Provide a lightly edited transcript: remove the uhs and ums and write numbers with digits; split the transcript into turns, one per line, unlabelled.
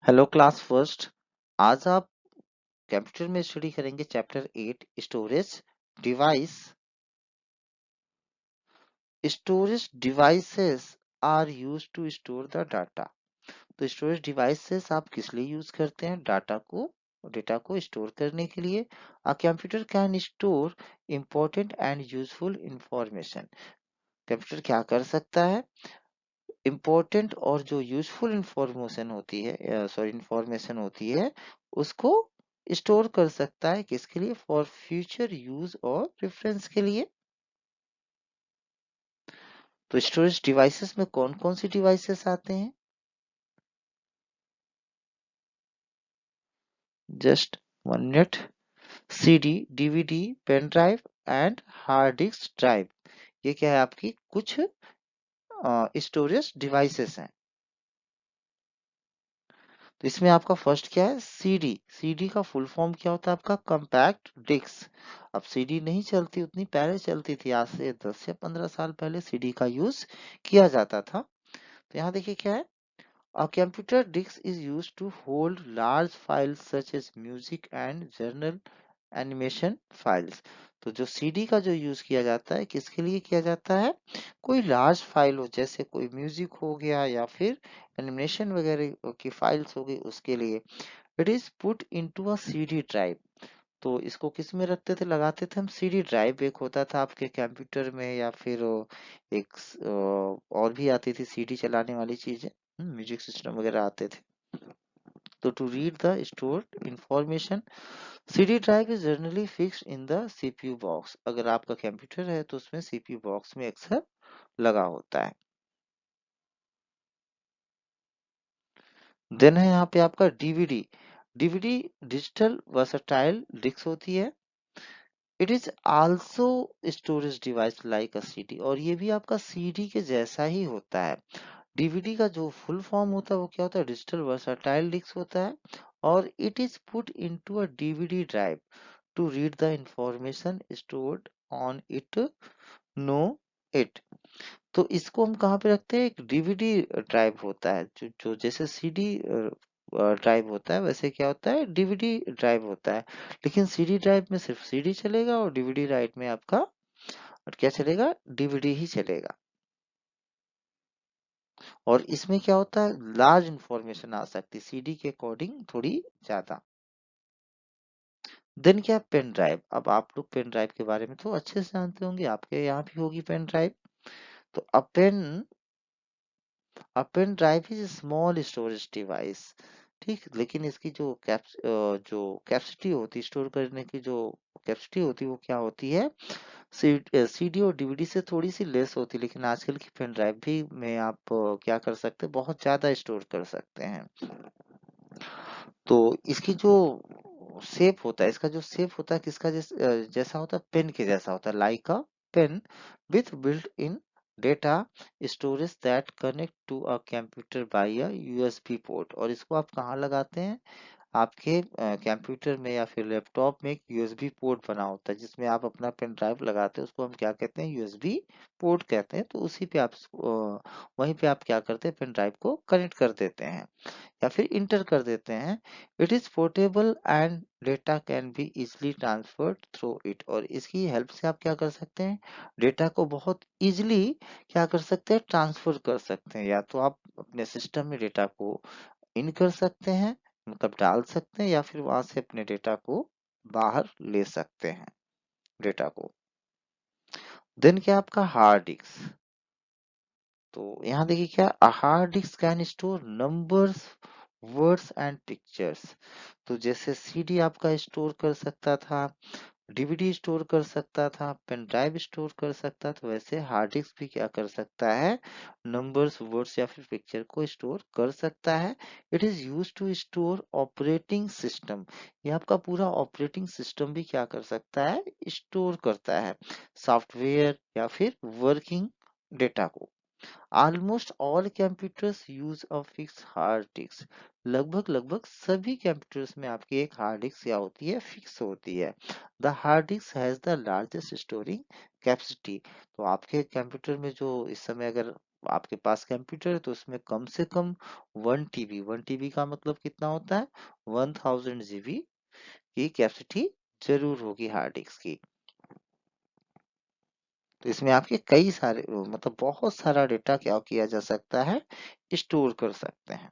Hello class first. आज आप computer में स्टडी करेंगे chapter 8 storage device. Storage devices are use to store the data. तो storage devices आप किस लिए यूज करते हैं? डेटा को स्टोर करने के लिए। A computer can store important and useful information. Computer क्या कर सकता है? इम्पोर्टेंट और जो यूजफुल इंफॉर्मेशन होती है उसको स्टोर कर सकता है। किसके लिए? फॉर फ्यूचर यूज और रेफरेंस के लिए। तो स्टोरेज डिवाइसेस में कौन कौन सी डिवाइसेस आते हैं? Just 1 minute. CD, DVD, pen drive and hard disk drive. ये क्या है? आपकी कुछ स्टोरेज डिवाइसेस हैं। तो इसमें आपका फर्स्ट क्या है? सीडी। सीडी का फुल फॉर्म क्या होता है? आपका कंपैक्ट डिस्क। अब सीडी नहीं चलती, उतनी पहले चलती थी, आज से 10 या 15 साल पहले सीडी का यूज किया जाता था। तो यहाँ देखिए क्या है? A computer disk is used to hold large files such as music and journal animation files. तो जो सीडी का जो यूज किया जाता है, किसके लिए किया जाता है? कोई लार्ज फाइल हो, जैसे कोई म्यूजिक हो गया या फिर एनिमेशन वगैरह की फाइल्स हो गई, उसके लिए। It is put into a CD drive. तो इसको किस में रखते थे? लगाते थे हम सीडी ड्राइव। एक होता था आपके कंप्यूटर में, या फिर और भी आती थी सीडी चलाने वाली चीजें, म्यूजिक सिस्टम वगैरह आते थे। तो to read the stored information, CD drive is generally fixed in the CPU box. अगर आपका कंप्यूटर है तो उसमें सीपीयू बॉक्स में अक्सर लगा होता है। देन है यहाँ पे आपका DVD. DVD digital versatile disk होती है। It is also storage device like a CD, और ये भी आपका सीडी के जैसा ही होता है। डीवीडी का जो फुल फॉर्म होता है वो क्या होता है? डिजिटल वर्सटाइल डिस्क होता है। और it is put into a DVD drive to read the information stored on it. Know it. तो इसको हम कहाँ पे रखते हैं? एक डीवीडी ड्राइव होता है, जो जैसे सीडी ड्राइव होता है, वैसे क्या होता है? डीवीडी ड्राइव होता है। लेकिन सीडी ड्राइव में सिर्फ सीडी चलेगा, और डीवीडी ड्राइव में आपका और क्या चलेगा? डीवीडी ही चलेगा। और इसमें क्या होता है? लार्ज इंफॉर्मेशन आ सकती है, सीडी के अकॉर्डिंग थोड़ी ज्यादा। देन क्या? Pen drive. अब आप लोग पेन ड्राइव के बारे में तो अच्छे से जानते होंगे, आपके यहाँ भी होगी पेन ड्राइव। तो a pen drive is small storage device. ठीक, लेकिन इसकी जो कैपेसिटी होती है, स्टोर करने की जो कैपेसिटी होती है, वो क्या होती है? सीडी और डीवीडी से थोड़ी सी लेस होती है। लेकिन आजकल की पेन ड्राइव भी में आप क्या कर सकते हैं? बहुत ज्यादा स्टोर कर सकते हैं। तो इसकी जो शेप होता है, इसका जो शेप होता है किसका जैसा होता है? पेन के जैसा होता है, like a pen with built in data storage that connect to a computer by a USB port. और इसको आप कहाँ लगाते हैं? आपके कंप्यूटर में या फिर लैपटॉप में एक यूएसबी पोर्ट बना होता है, जिसमें आप अपना पेन ड्राइव लगाते हैं। उसको हम क्या कहते हैं? यूएसबी पोर्ट कहते हैं। तो उसी पे आप वहीं पे आप क्या करते हैं? पेन ड्राइव को कनेक्ट कर देते हैं या फिर इंटर कर देते हैं। It is portable and data can be easily transferred through it. और इसकी हेल्प से आप क्या कर सकते हैं? डेटा को बहुत इजिली क्या कर सकते हैं? ट्रांसफर कर सकते हैं। या तो आप अपने सिस्टम में डेटा को इन कर सकते हैं, मतलब डाल सकते हैं, या फिर वहां से अपने डेटा को बाहर ले सकते हैं, डेटा को। देन क्या? आपका हार्ड डिस्क। तो यहाँ देखिए क्या, hard disk can store numbers, words and pictures. तो जैसे सीडी आपका स्टोर कर सकता था, डीवीडी स्टोर कर सकता था, पेन ड्राइव स्टोर कर सकता था, वैसे हार्ड डिस्क भी क्या कर सकता है? नंबर्स, वर्ड्स या फिर पिक्चर को स्टोर कर सकता है। It is use to store operating system. ये आपका पूरा ऑपरेटिंग सिस्टम भी क्या कर सकता है? स्टोर करता है, सॉफ्टवेयर या फिर वर्किंग डेटा को। Almost all computers use a fix hard disk. लगभग लगभग सभी कंप्यूटर्स में आपकी एक हार्ड डिस्क क्या होती है? फिक्स होती है। The hard disk has the largest storing capacity. तो आपके कंप्यूटर में जो इस समय अगर आपके पास कंप्यूटर है तो उसमें कम से कम 1 टीबी, 1 टीबी का मतलब कितना होता है, 1000 जीबी की कैपेसिटी जरूर होगी हार्ड डिस्क की। तो इसमें आपके कई सारे मतलब बहुत सारा डेटा क्या किया जा सकता है, स्टोर कर सकते हैं।